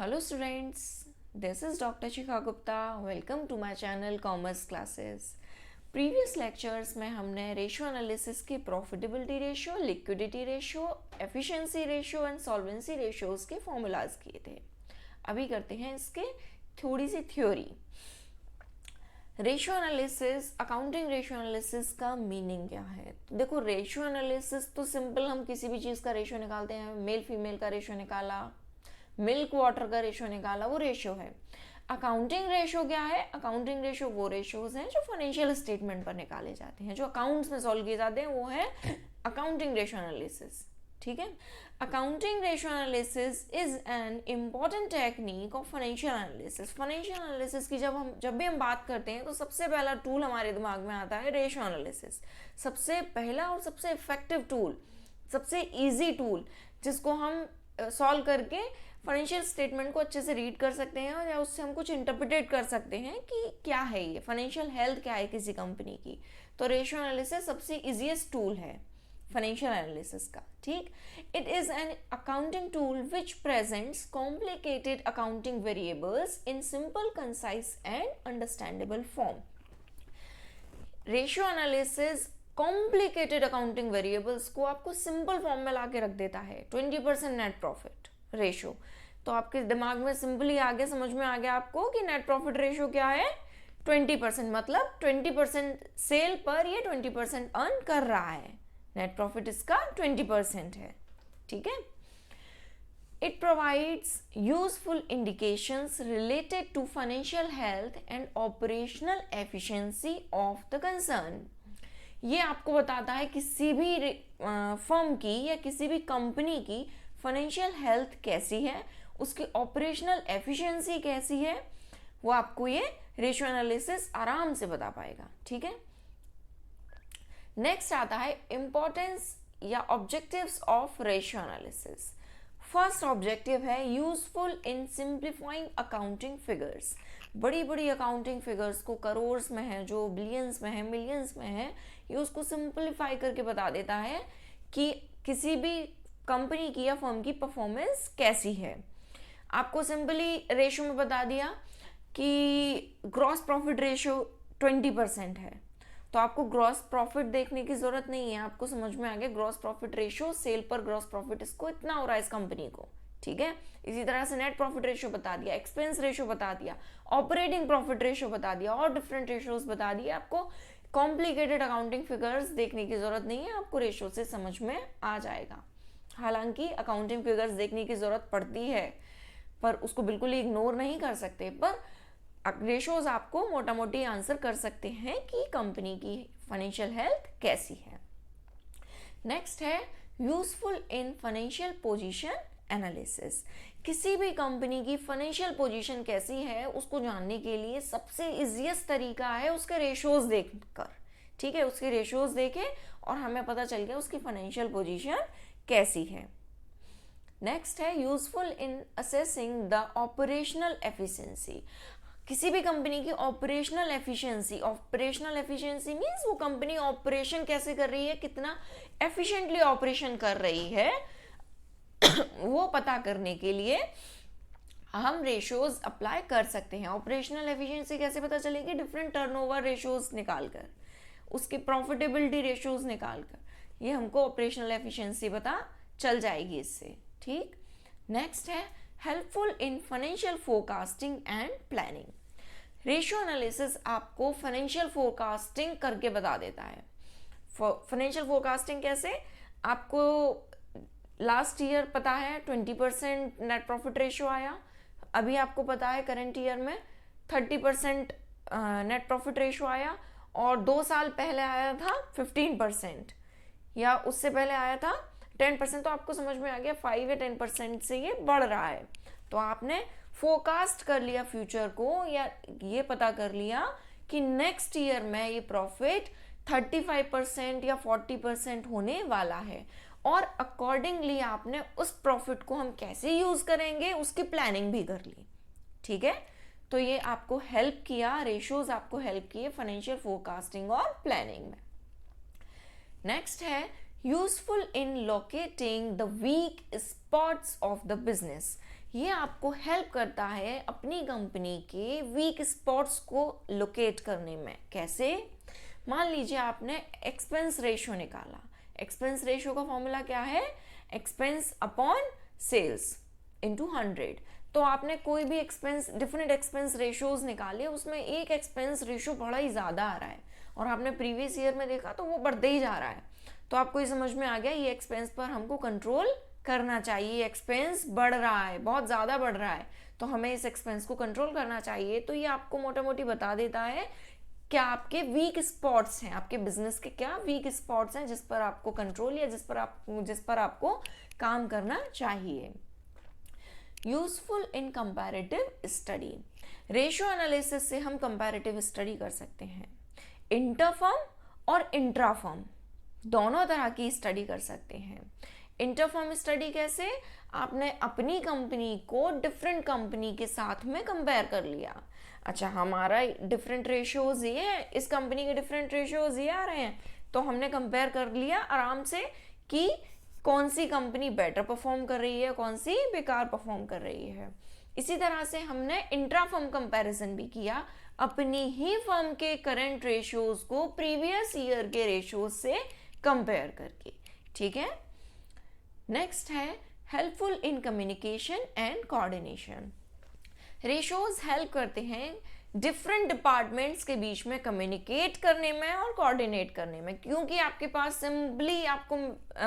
Hello students, this is Dr. Shikha Gupta. Welcome to my channel Commerce Classes. Previous lectures में हमने ratio analysis की profitability ratio, liquidity ratio, efficiency ratio and solvency ratios के formulas किए थे. अभी करते हैं इसके थोड़ी सी theory. Ratio analysis, accounting ratio analysis का मीनिंग क्या है? देखो, रेशियो एनालिसिस तो सिंपल, हम किसी भी चीज़ का रेशियो निकालते हैं. मेल फीमेल का रेशियो निकाला, मिल्क वाटर का रेशियो निकाला, वो रेशियो है. अकाउंटिंग रेशियो क्या है? अकाउंटिंग रेशियो वो रेशियोज हैं जो फाइनेंशियल स्टेटमेंट पर निकाले जाते हैं, जो अकाउंट्स में सॉल्व किए जाते हैं, वो है अकाउंटिंग रेशियो एनालिसिस. ठीक है. Accounting ratio analysis is an important technique of financial analysis. Financial analysis की जब भी हम बात करते हैं तो सबसे पहला टूल हमारे दिमाग में आता है रेशियो एनालिसिस. सबसे पहला और सबसे इफेक्टिव टूल, सबसे ईजी टूल, जिसको हम सॉल्व करके फाइनेंशियल स्टेटमेंट को अच्छे से रीड कर सकते हैं, या उससे हम कुछ इंटरप्रिटेट कर सकते हैं कि क्या है ये, फाइनेंशियल हेल्थ क्या है किसी कंपनी की. तो रेशियो एनालिसिस सबसे इजीएस्ट टूल है फाइनेंशियल एनालिसिस का. ठीक. It is an accounting tool which presents complicated accounting variables in simple, concise and understandable form. Ratio analysis complicated accounting variables को आपको सिंपल फॉर्म में ला के रख देता है. 20% नेट प्रॉफिट रेशो, तो आपके दिमाग में सिंपली आ गया, समझ में आ गया आपको कि नेट प्रॉफिट रेशो क्या है. 20%, मतलब 20% सेल पर ये 20% अर्न कर रहा है. नेट प्रॉफिट इसका 20% है. ठीक है. It provides useful indications related to financial health and operational efficiency of the concern. ये आपको बताता है किसी भी फर्म की या किसी भी कंपनी की फाइनेंशियल हेल्थ कैसी है, उसकी ऑपरेशनल एफिशिएंसी कैसी है, वो आपको ये रेशियो एनालिसिस आराम से बता पाएगा. ठीक है. नेक्स्ट आता है इंपॉर्टेंस या objectives of ratio analysis. First objective है useful in simplifying accounting figures. बड़ी बड़ी अकाउंटिंग फिगर्स को, करोड़ में है, जो बिलियंस में है, मिलियंस में है, ये उसको सिंप्लीफाई करके बता देता है कि किसी भी कंपनी की या फर्म की परफॉर्मेंस कैसी है. आपको सिंपली रेशियो में बता दिया कि ग्रॉस प्रॉफिट रेशियो 20% है, तो आपको ग्रॉस प्रॉफिट देखने की जरूरत नहीं है. आपको समझ में आ गया ग्रॉस प्रॉफिट रेशियो, सेल पर ग्रॉस प्रॉफिट इसको इतना हो रहा है इस कंपनी को. ठीक है. इसी तरह से नेट प्रॉफिट रेशियो बता दिया, एक्सपेंस रेशियो बता दिया, ऑपरेटिंग प्रॉफिट रेशियो बता दिया, और डिफरेंट रेशियोज बता दिए. आपको कॉम्प्लिकेटेड अकाउंटिंग फिगर्स देखने की जरूरत नहीं है, आपको रेशियो से समझ में आ जाएगा. हालांकि अकाउंटिंग फिगर्स देखने की जरूरत पड़ती है, पर उसको बिल्कुल ही इग्नोर नहीं कर सकते. पर रेशियोज आपको मोटा मोटी आंसर कर सकते हैं कि कंपनी की फाइनेंशियल हेल्थ कैसी है. नेक्स्ट है useful in financial position analysis. किसी भी कंपनी की फाइनेंशियल पोजीशन कैसी है उसको जानने के लिए सबसे इजीएस्ट तरीका है उसके रेशियोज देखकर. ठीक है. उसके रेशियोज देखे और हमें पता चल गया उसकी फाइनेंशियल पोजीशन कैसी है. नेक्स्ट है useful in assessing the operational efficiency. किसी भी कंपनी की ऑपरेशनल एफिशिएंसी मींस वो कंपनी ऑपरेशन कैसे कर रही है, कितना एफिशिएंटली ऑपरेशन कर रही है, वो पता करने के लिए हम रेशियोज अप्लाई कर सकते हैं. ऑपरेशनल एफिशिएंसी कैसे पता चलेगी? डिफरेंट टर्नओवर रेशियोज निकालकर, उसके प्रॉफिटेबिलिटी रेशियोज निकालकर, ये हमको ऑपरेशनल एफिशिएंसी पता चल जाएगी इससे. ठीक. नेक्स्ट है helpful in financial forecasting and planning. Ratio analysis आपको फाइनेंशियल फोरकास्टिंग करके बता देता है. फाइनेंशियल फोरकास्टिंग कैसे? आपको लास्ट ईयर पता है 20% नेट प्रॉफिट रेशियो आया, अभी आपको पता है करंट ईयर में 30% नेट प्रॉफिट रेशियो आया, और 2 साल पहले आया था 15%, या उससे पहले आया था 10%. तो आपको समझ में आ गया 5 या 10% से ये बढ़ रहा है. तो आपने फोरकास्ट कर लिया फ्यूचर को, या ये पता कर लिया कि नेक्स्ट ईयर में ये प्रॉफिट 35% या 40% होने वाला है, और अकॉर्डिंगली आपने उस प्रॉफिट को हम कैसे यूज करेंगे उसकी प्लानिंग भी कर ली. ठीक है. तो ये आपको हेल्प किया, रेशियोज आपको हेल्प किए फाइनेंशियल फोरकास्टिंग और प्लानिंग में. नेक्स्ट है useful in locating the weak spots of the business. ये आपको हेल्प करता है अपनी कंपनी के वीक स्पॉट्स को लोकेट करने में। कैसे? मान लीजिए आपने एक्सपेंस रेशियो निकाला। एक्सपेंस रेशियो का फॉर्मूला क्या है? Expense upon sales into 100। तो आपने कोई भी एक्सपेंस, डिफरेंट एक्सपेंस रेशियोज निकाले, उसमें एक एक्सपेंस रेशियो बड़ा ही ज़्यादा आ रहा है और आपने प्रीवियस ईयर में देखा तो वो बढ़ते ही जा रहा है। तो आपको ये समझ में आ गया ये एक्सपेंस पर हमको कंट्रोल करना चाहिए। एक्सपेंस बढ़ रहा है, बहुत ज़्यादा बढ़ रहा है, तो हमें इस एक्सपेंस को कंट्रोल करना चाहिए। तो ये आपको मोटा मोटी बता देता है क्या आपके वीक स्पॉट्स हैं, आपके बिजनेस के क्या वीक स्पॉट्स हैं जिस पर आपको कंट्रोल या जिस पर आपको काम करना चाहिए। Useful in comparative study. Ratio analysis से हम कंपैरेटिव स्टडी कर सकते हैं। इंटरफर्म और इंट्राफर्म दोनों तरह की स्टडी कर सकते हैं। इंटरफर्म स्टडी कैसे? आपने अपनी कंपनी को डिफरेंट कंपनी के साथ में कंपेयर कर लिया। अच्छा, हमारा डिफरेंट रेशियोज ये है, इस कंपनी के डिफरेंट रेशियोज ये आ रहे हैं, तो हमने कंपेयर कर लिया आराम से कि कौन सी कंपनी बेटर परफॉर्म कर रही है, कौन सी बेकार परफॉर्म कर रही है। इसी तरह से हमने इंट्रा फर्म कंपैरिजन भी किया, अपनी ही फर्म के करंट रेशियोज को प्रीवियस ईयर के रेशियोज से कंपेयर करके। ठीक है। नेक्स्ट है helpful in communication and coordination. Ratios help करते हैं डिफरेंट डिपार्टमेंट्स के बीच में कम्युनिकेट करने में और कोऑर्डिनेट करने में, क्योंकि आपके पास सिंपली आपको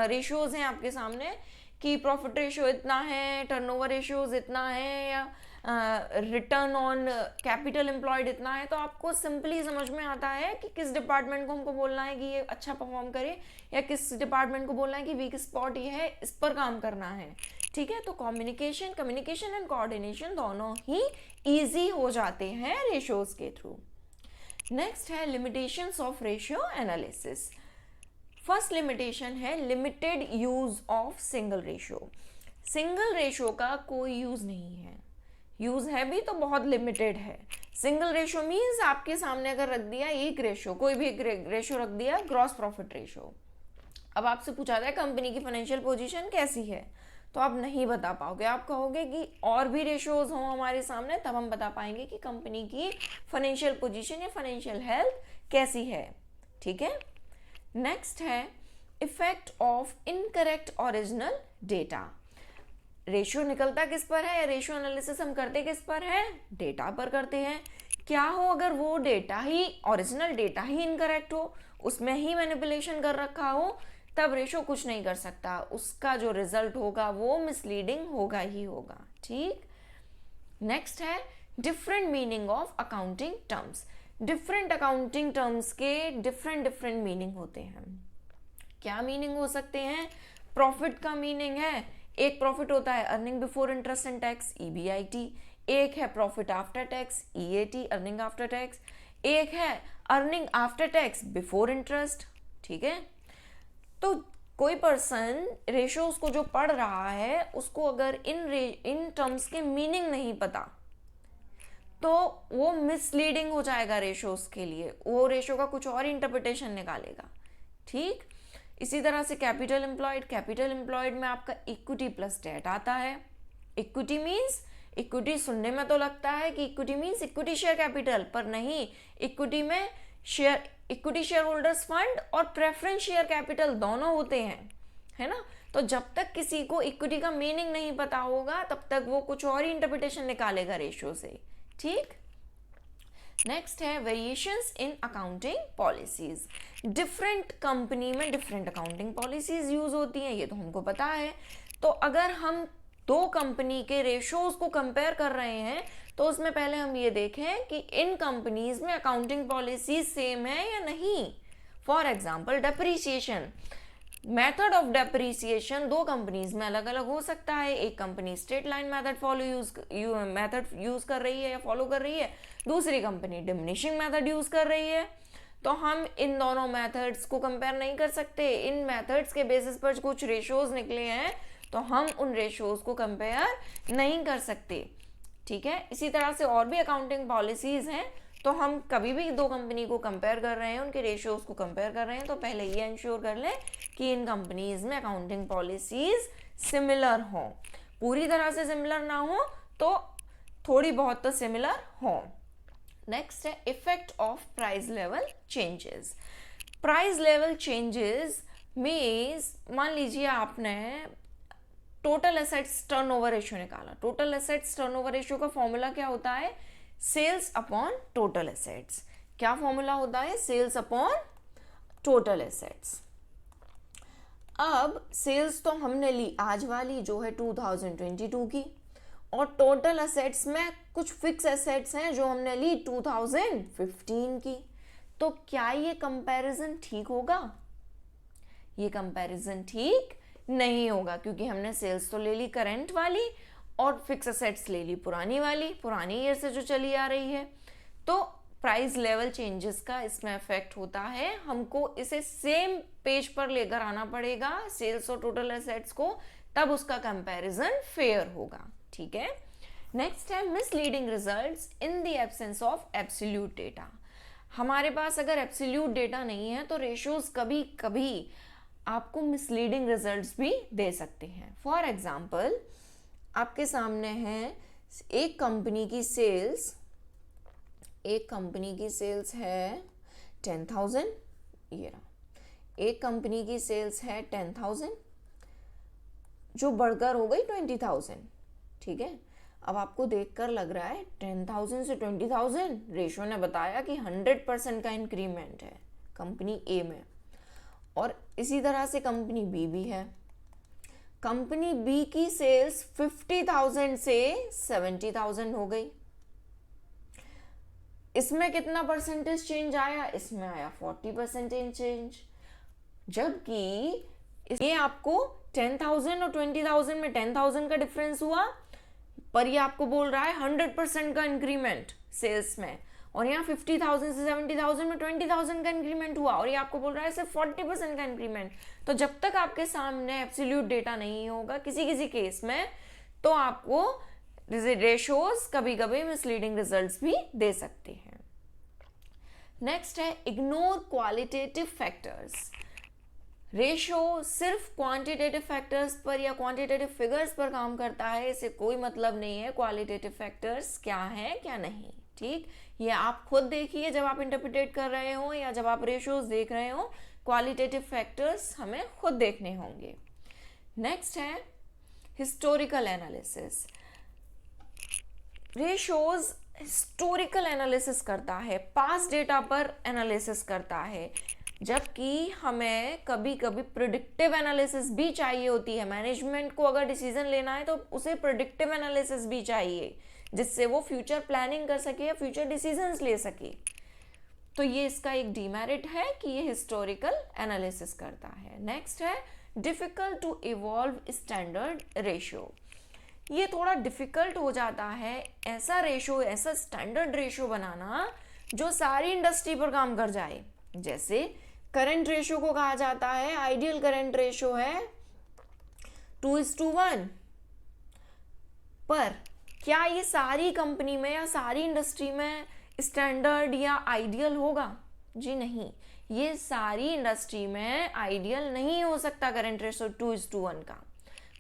रेशियोज हैं आपके सामने कि प्रॉफिट रेशियो इतना है, टर्नओवर रेशियोज इतना है, या रिटर्न ऑन कैपिटल एम्प्लॉयड इतना है, तो आपको सिंपली समझ में आता है कि किस डिपार्टमेंट को हमको बोलना है कि ये अच्छा परफॉर्म करे, या किस डिपार्टमेंट को बोलना है कि वीक स्पॉट ये है, इस पर काम करना है। ठीक है। तो कम्युनिकेशन एंड कोऑर्डिनेशन दोनों ही इजी हो जाते हैं रेशियोज के थ्रू। नेक्स्ट है limitations of ratio analysis. First limitation है limited use of single ratio. Single ratio का कोई यूज नहीं है, यूज है भी तो बहुत लिमिटेड है। सिंगल रेशियो मीन्स आपके सामने अगर रख दिया एक रेशियो, कोई भी एक रेशियो रख दिया, ग्रॉस प्रॉफिट रेशियो। अब आपसे पूछा जाए कंपनी की फाइनेंशियल पोजीशन कैसी है, तो आप नहीं बता पाओगे, आप कहोगे कि और भी रेशियोज हों हमारे सामने, तब हम बता पाएंगे कि कंपनी की फाइनेंशियल पोजीशन या फाइनेंशियल हेल्थ कैसी है। ठीक है। नेक्स्ट है effect of incorrect original data. Ratio निकलता किस पर है, रेशियो एनालिसिस हम करते किस पर है, डेटा पर करते हैं। क्या हो अगर वो डेटा ही, ओरिजिनल डेटा ही इनकरेक्ट हो, उसमें ही मैनिपुलेशन कर रखा हो, तब रेशियो कुछ नहीं कर सकता, उसका जो रिजल्ट होगा वो मिसलीडिंग होगा ही होगा। ठीक। नेक्स्ट है different meaning of accounting terms. Different accounting terms के डिफरेंट मीनिंग होते हैं। क्या मीनिंग हो सकते हैं? प्रॉफिट का मीनिंग है, एक प्रॉफिट होता है earning before interest and tax, EBIT, एक है profit after tax, EAT, earning after tax, एक है earning after tax before interest. ठीक है। तो कोई पर्सन रेशियोज को जो पढ़ रहा है उसको अगर इन टर्म्स के मीनिंग नहीं पता तो वो मिसलीडिंग हो जाएगा रेशियोज के लिए, वो रेशियो का कुछ और इंटरप्रिटेशन निकालेगा। ठीक। इसी तरह से कैपिटल एम्प्लॉयड में आपका इक्विटी प्लस डेट आता है। इक्विटी मीन्स, इक्विटी सुनने में तो लगता है कि equity means equity share capital, पर नहीं, इक्विटी में इक्विटी शेयर होल्डर्स फंड और प्रेफरेंस शेयर कैपिटल दोनों होते हैं, है ना। तो जब तक किसी को इक्विटी का मीनिंग नहीं पता होगा तब तक वो कुछ और ही इंटरप्रिटेशन निकालेगा रेशियो से। ठीक। नेक्स्ट है variations in accounting policies. Different company में डिफरेंट अकाउंटिंग पॉलिसीज यूज होती हैं, ये तो हमको पता है। तो अगर हम दो कंपनी के रेशियोज को कंपेयर कर रहे हैं तो उसमें पहले हम ये देखें कि इन कंपनीज में अकाउंटिंग पॉलिसीज सेम है या नहीं। For example depreciation, method of depreciation दो कंपनीज में अलग अलग हो सकता है। एक company straight line method use कर रही है या फॉलो कर रही है, दूसरी कंपनी डिमिनिशिंग मेथड यूज कर रही है। तो हम इन दोनों मेथड्स को कंपेयर नहीं कर सकते। इन मेथड्स के बेसिस पर कुछ रेशियोज निकले हैं तो हम उन रेशियोज को कंपेयर नहीं कर सकते। ठीक है। इसी तरह से और भी अकाउंटिंग पॉलिसीज हैं, तो हम कभी भी दो कंपनी को कंपेयर कर रहे हैं, उनके रेशियोज को कंपेयर कर रहे हैं, तो पहले ये इंश्योर कर लें कि इन कंपनीज में अकाउंटिंग पॉलिसीज सिमिलर हों। पूरी तरह से सिमिलर ना हो तो थोड़ी बहुत तो सिमिलर हो। नेक्स्ट है effect of price level changes. Price level changes means मान लीजिए आपने टोटल एसेट्स टर्नओवर रेशियो निकाला। टोटल एसेट्स टर्नओवर रेशियो का फॉर्मूला क्या होता है? Sales upon total assets. क्या फॉर्मूला होता है? Sales upon total assets. अब सेल्स तो हमने ली आज वाली जो है 2022 की, और टोटल एसेट्स में कुछ फिक्स एसेट्स हैं जो हमने ली 2015 की। तो क्या ये कंपैरिजन ठीक होगा? ये कंपैरिजन ठीक नहीं होगा, क्योंकि हमने सेल्स तो ले ली करंट वाली और फिक्स एसेट्स ले ली पुरानी वाली, पुरानी ईयर से जो चली आ रही है। तो प्राइस लेवल चेंजेस का इसमें इफेक्ट होता है। हमको इसे सेम पेज पर लेकर आना पड़ेगा, सेल्स और टोटल एसेट्स को, तब उसका कंपैरिजन फेयर होगा। ठीक है। नेक्स्ट है misleading results in the absence of absolute data. हमारे पास अगर एब्सोल्यूट डेटा नहीं है तो रेशियोज कभी कभी आपको मिसलीडिंग रिजल्ट्स भी दे सकते हैं। फॉर एग्जाम्पल, आपके सामने है एक कंपनी की सेल्स है 10,000, ये रहा, एक कंपनी की सेल्स है 10,000 जो बढ़कर हो गई 20,000। ठीक है। अब आपको देखकर लग रहा है 10,000 से 20,000, रेशियो ने बताया कि 100% का इंक्रीमेंट है कंपनी ए में, और इसी तरह से कंपनी बी भी है। कंपनी बी की सेल्स 50,000 से 70,000 हो गई। इसमें कितना परसेंटेज चेंज आया? इसमें आया 40% चेंज। जबकि ये आपको 10,000 और 20,000 में 10,000 का डिफरेंस हुआ, पर ये आपको बोल रहा है 100% का इंक्रीमेंट सेल्स में, और यहाँ 50,000 से 70,000 में 20,000 का इंक्रीमेंट हुआ, और ये आपको बोल रहा है सिर्फ 40% का इंक्रीमेंट। तो जब तक आपके सामने एब्सोल्यूट डेटा नहीं होगा किसी किसी केस में, तो आपको रेशियोज कभी कभी मिसलीडिंग रिजल्ट्स भी दे सकते हैं। नेक्स्ट है इग्नोर क्वालिटेटिव फैक्टर्स। रेशियो सिर्फ क्वांटिटेटिव फैक्टर्स पर या क्वांटिटेटिव फिगर्स पर काम करता है, इसे कोई मतलब नहीं है क्वालिटेटिव फैक्टर्स क्या है क्या नहीं। ठीक, ये आप खुद देखिए जब आप इंटरप्रिटेट कर रहे हो या जब आप रेशियोज देख रहे हो, क्वालिटेटिव फैक्टर्स हमें खुद देखने होंगे। नेक्स्ट है historical analysis. Ratios historical analysis करता है, पास्ट डेटा पर एनालिसिस करता है, जबकि हमें कभी कभी प्रिडिक्टिव एनालिसिस भी चाहिए होती है। मैनेजमेंट को अगर डिसीजन लेना है तो उसे प्रिडिक्टिव एनालिसिस भी चाहिए, जिससे वो फ्यूचर प्लानिंग कर सके या फ्यूचर डिसीजंस ले सके। तो ये इसका एक डीमेरिट है कि ये हिस्टोरिकल एनालिसिस करता है। नेक्स्ट है difficult to evolve standard ratio. ये थोड़ा डिफिकल्ट हो जाता है ऐसा रेशियो, ऐसा स्टैंडर्ड रेशियो बनाना जो सारी इंडस्ट्री पर काम कर जाए। जैसे करंट रेशियो को कहा जाता है, आइडियल करंट रेशियो है 2:1, पर क्या ये सारी कंपनी में या सारी इंडस्ट्री में स्टैंडर्ड या आइडियल होगा? जी नहीं, ये सारी इंडस्ट्री में आइडियल नहीं हो सकता करंट रेशियो 2:1 का।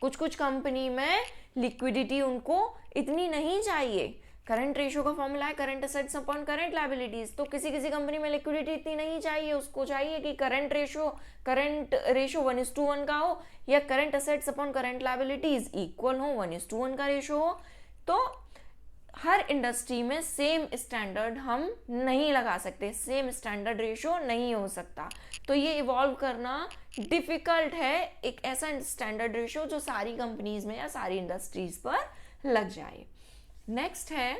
कुछ कुछ कंपनी में लिक्विडिटी उनको इतनी नहीं चाहिए। करंट रेशियो का फॉर्मूला है current assets upon current liabilities. तो किसी किसी कंपनी में लिक्विडिटी इतनी नहीं चाहिए, उसको चाहिए कि करंट रेशियो 1:1 का हो, या current assets upon current liabilities equal हो, 1:1 का रेशियो हो। तो हर इंडस्ट्री में सेम स्टैंडर्ड हम नहीं लगा सकते, सेम स्टैंडर्ड रेशियो नहीं हो सकता। तो ये इवॉल्व करना डिफिकल्ट है, एक ऐसा स्टैंडर्ड रेशियो जो सारी कंपनीज में या सारी इंडस्ट्रीज पर लग जाए। नेक्स्ट है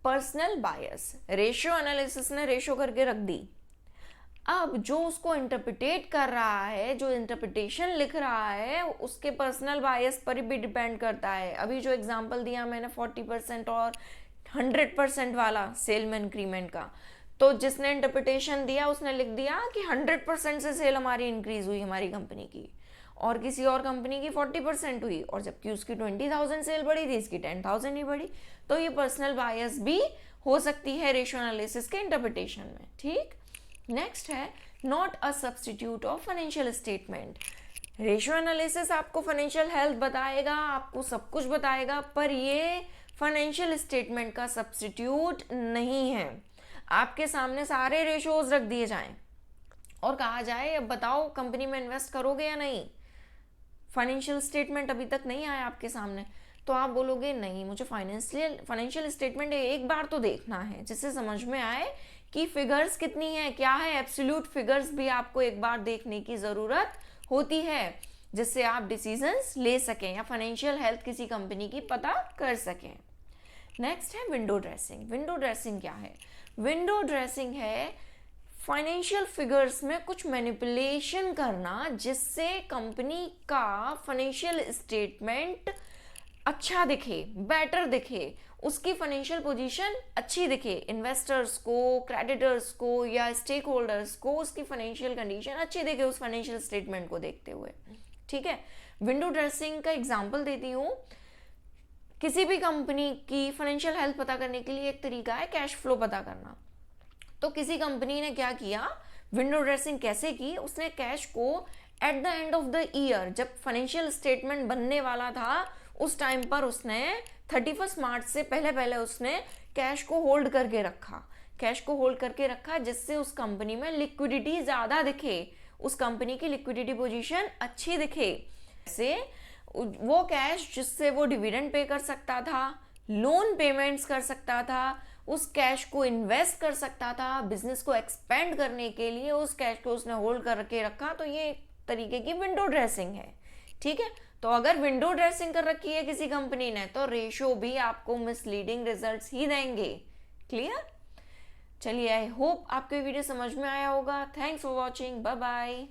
पर्सनल बायस। रेशियो एनालिसिस ने रेशियो करके रख दी, अब जो उसको इंटरप्रिटेट कर रहा है, जो इंटरप्रिटेशन लिख रहा है, उसके पर्सनल बायस पर भी डिपेंड करता है। अभी जो एग्जांपल दिया मैंने 40% और 100% वाला सेल में इंक्रीमेंट का, तो जिसने इंटरप्रिटेशन दिया उसने लिख दिया कि 100% से सेल हमारी इंक्रीज हुई हमारी कंपनी की, और किसी और कंपनी की 40% हुई, और जबकि उसकी 20,000 सेल बढ़ी थी, इसकी 10,000 ही बढ़ी। तो ये पर्सनल बायस भी हो सकती है रेशियो एनालिसिस के इंटरप्रिटेशन में। ठीक, नेक्स्ट है not a substitute of financial statement. Ratio analysis आपको फाइनेंशियल हेल्थ बताएगा, आपको सब कुछ बताएगा, पर ये फाइनेंशियल स्टेटमेंट का सब्स्टिट्यूट नहीं है। आपके सामने सारे रेशियोज रख दिए जाएं और कहा जाए अब बताओ कंपनी में इन्वेस्ट करोगे या नहीं, फाइनेंशियल स्टेटमेंट अभी तक नहीं आया आपके सामने, तो आप बोलोगे नहीं, मुझे फाइनेंशियल स्टेटमेंट एक बार तो देखना है जिससे समझ में आए कि फिगर्स कितनी है, क्या है, एब्सोल्यूट फिगर्स भी आपको एक बार देखने की ज़रूरत होती है जिससे आप डिसीजंस ले सकें या फाइनेंशियल हेल्थ किसी कंपनी की पता कर सकें। नेक्स्ट है विंडो ड्रेसिंग। विंडो ड्रेसिंग क्या है? विंडो ड्रेसिंग है फाइनेंशियल फिगर्स में कुछ मैनिपुलेशन करना जिससे कंपनी का फाइनेंशियल स्टेटमेंट अच्छा दिखे, बेटर दिखे, उसकी फाइनेंशियल पोजीशन अच्छी दिखे, इन्वेस्टर्स को, क्रेडिटर्स को या स्टेक होल्डर्स को उसकी फाइनेंशियल कंडीशन अच्छी दिखे उस फाइनेंशियल स्टेटमेंट को देखते हुए। ठीक है, विंडो ड्रेसिंग का एग्जांपल देती हूँ। किसी भी कंपनी की फाइनेंशियल हेल्थ पता करने के लिए एक तरीका है कैश फ्लो पता करना। तो किसी कंपनी ने क्या किया, विंडो ड्रेसिंग कैसे की, उसने कैश को at the end of the year जब फाइनेंशियल स्टेटमेंट बनने वाला था उस टाइम पर उसने 31 मार्च से पहले उसने कैश को होल्ड करके रखा, कैश को होल्ड करके रखा जिससे उस कंपनी में लिक्विडिटी ज़्यादा दिखे, उस कंपनी की लिक्विडिटी पोजीशन अच्छी दिखे। से वो कैश जिससे वो डिविडेंड पे कर सकता था, लोन पेमेंट्स कर सकता था, उस कैश को इन्वेस्ट कर सकता था, बिजनेस को एक्सपेंड करने के लिए उस कैश को उसने होल्ड करके रखा। तो ये एक तरीके की विंडो ड्रेसिंग है। ठीक है, तो अगर विंडो ड्रेसिंग कर रखी है किसी कंपनी ने तो रेशियो भी आपको मिसलीडिंग रिजल्ट्स ही देंगे। क्लियर? चलिए, आई होप आपको वीडियो समझ में आया होगा। Thanks for watching, bye bye.